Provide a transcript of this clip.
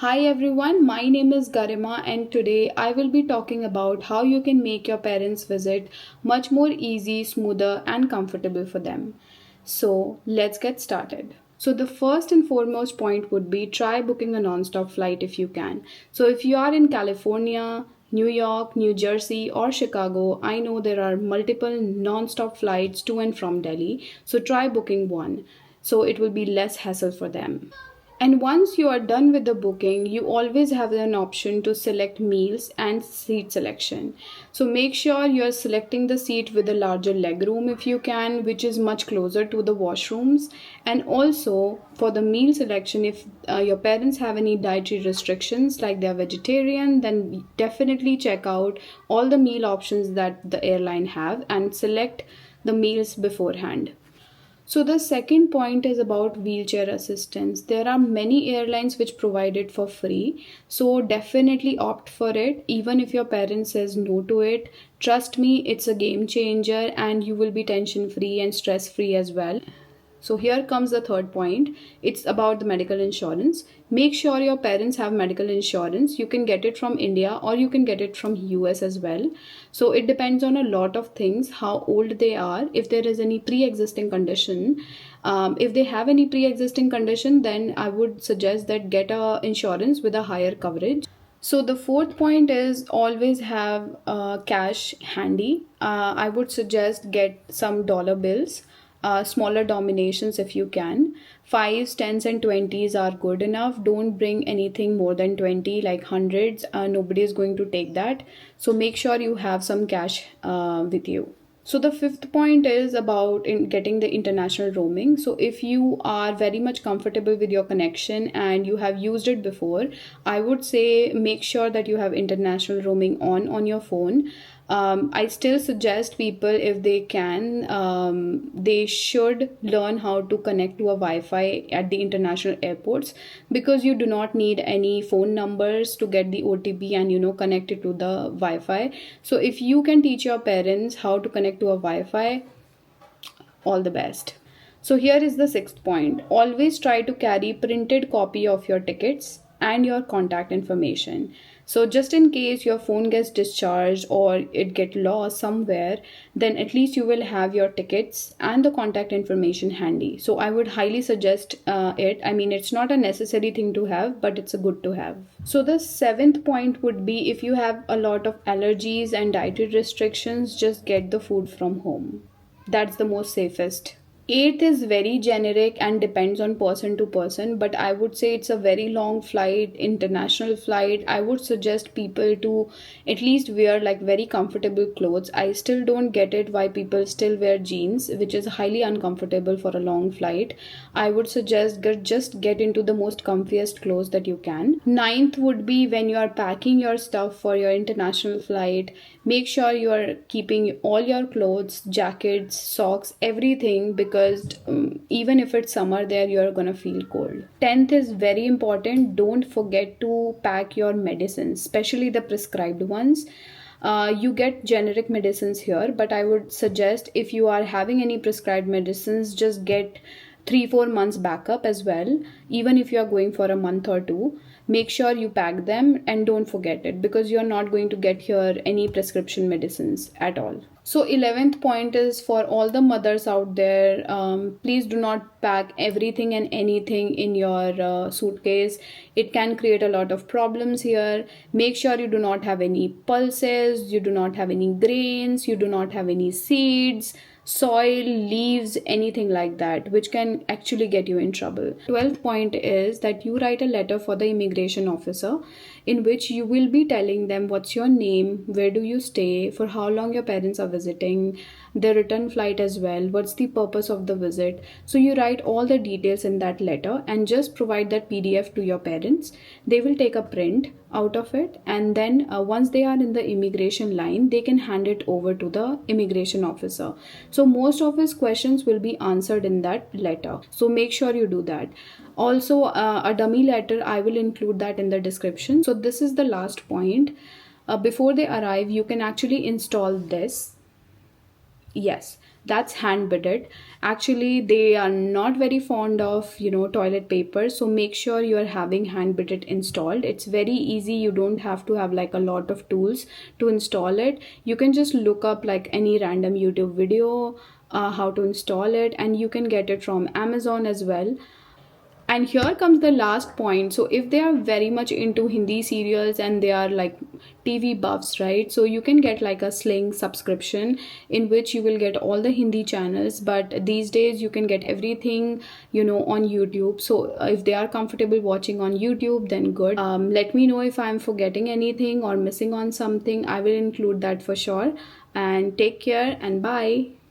Hi everyone, my name is Garima and today I will be talking about how you can make your parents' visit much more easy, smoother and comfortable for them. So let's get started. So the first and foremost point would be try booking a non-stop flight if you can. So if you are in California, New York, New Jersey or Chicago, I know there are multiple non-stop flights to and from Delhi. So try booking one. So it will be less hassle for them. And once you are done with the booking, you always have an option to select meals and seat selection. So make sure you are selecting the seat with a larger leg room if you can, which is much closer to the washrooms. And also for the meal selection, if your parents have any dietary restrictions like they're vegetarian, then definitely check out all the meal options that the airline have and select the meals beforehand. So the second point is about wheelchair assistance. There are many airlines which provide it for free. So definitely opt for it even if your parent says no to it. Trust me, it's a game changer and you will be tension free and stress free as well. So here comes the third point. It's about the medical insurance. Make sure your parents have medical insurance. You can get it from India or you can get it from US as well. So it depends on a lot of things, how old they are, if there is any pre-existing condition. If they have any pre-existing condition, then I would suggest that get a insurance with a higher coverage. So the fourth point is always have cash handy. I would suggest get some dollar bills, smaller denominations if you can. Fives, tens, and twenties are good enough. Don't bring anything more than 20, like hundreds. Nobody is going to take that. So make sure you have some cash with you. So the fifth point is about in getting the international roaming. So if you are very much comfortable with your connection and you have used it before, I would say make sure that you have international roaming on your phone. I still suggest people, if they can, they should learn how to connect to a Wi-Fi at the international airports, because you do not need any phone numbers to get the OTP and connect it to the Wi-Fi. So if you can teach your parents how to connect to a Wi-Fi, all the best. So here is the sixth point. Always try to carry printed copy of your tickets and your contact information. So just in case your phone gets discharged or it get lost somewhere, then at least you will have your tickets and the contact information handy. So I would highly suggest it. I mean, it's not a necessary thing to have, but it's a good to have. So the seventh point would be, if you have a lot of allergies and dietary restrictions, just get the food from home. That's the most safest. Eighth is very generic and depends on person to person, but I would say it's a very long flight, international flight. I would suggest people to at least wear like very comfortable clothes. I still don't get it why people still wear jeans, which is highly uncomfortable for a long flight. I would suggest just get into the most comfiest clothes that you can. Ninth would be, when you are packing your stuff for your international flight, make sure you are keeping all your clothes, jackets, socks, everything, because even if it's summer there, you're gonna feel cold. 10th is very important. Don't forget to pack your medicines, especially the prescribed ones. You get generic medicines here, but I would suggest, if you are having any prescribed medicines, just get 3-4 months backup as well. Even if you are going for a month or two, make sure you pack them and don't forget it, because you're not going to get here any prescription medicines at all. So 11th point is for all the mothers out there. Please do not pack everything and anything in your suitcase. It can create a lot of problems here. Make sure you do not have any pulses, you do not have any grains, you do not have any seeds, soil, leaves, anything like that, which can actually get you in trouble. 12th point is that you write a letter for the immigration officer, in which you will be telling them what's your name, where do you stay, for how long your parents are visiting, the return flight as well, what's the purpose of the visit. So you write all the details in that letter and just provide that PDF to your parents. They will take a print out of it, and then once they are in the immigration line, they can hand it over to the immigration officer. So most of his questions will be answered in that letter, so make sure you do that. Also a dummy letter, I will include that in the description. So this is the last point. Before they arrive, you can actually install this. Yes, that's hand bedded. Actually, they are not very fond of, toilet paper, so make sure you are having hand bedded installed. It's very easy. You don't have to have like a lot of tools to install it. You can just look up like any random YouTube video, how to install it, and you can get it from Amazon as well. And here comes the last point. So if they are very much into Hindi serials and they are like TV buffs, right, so you can get like a sling subscription in which you will get all the Hindi channels, but these days you can get everything, on YouTube. So if they are comfortable watching on YouTube, then good. Let me know if I'm forgetting anything or missing on something. I will include that for sure. And take care and bye.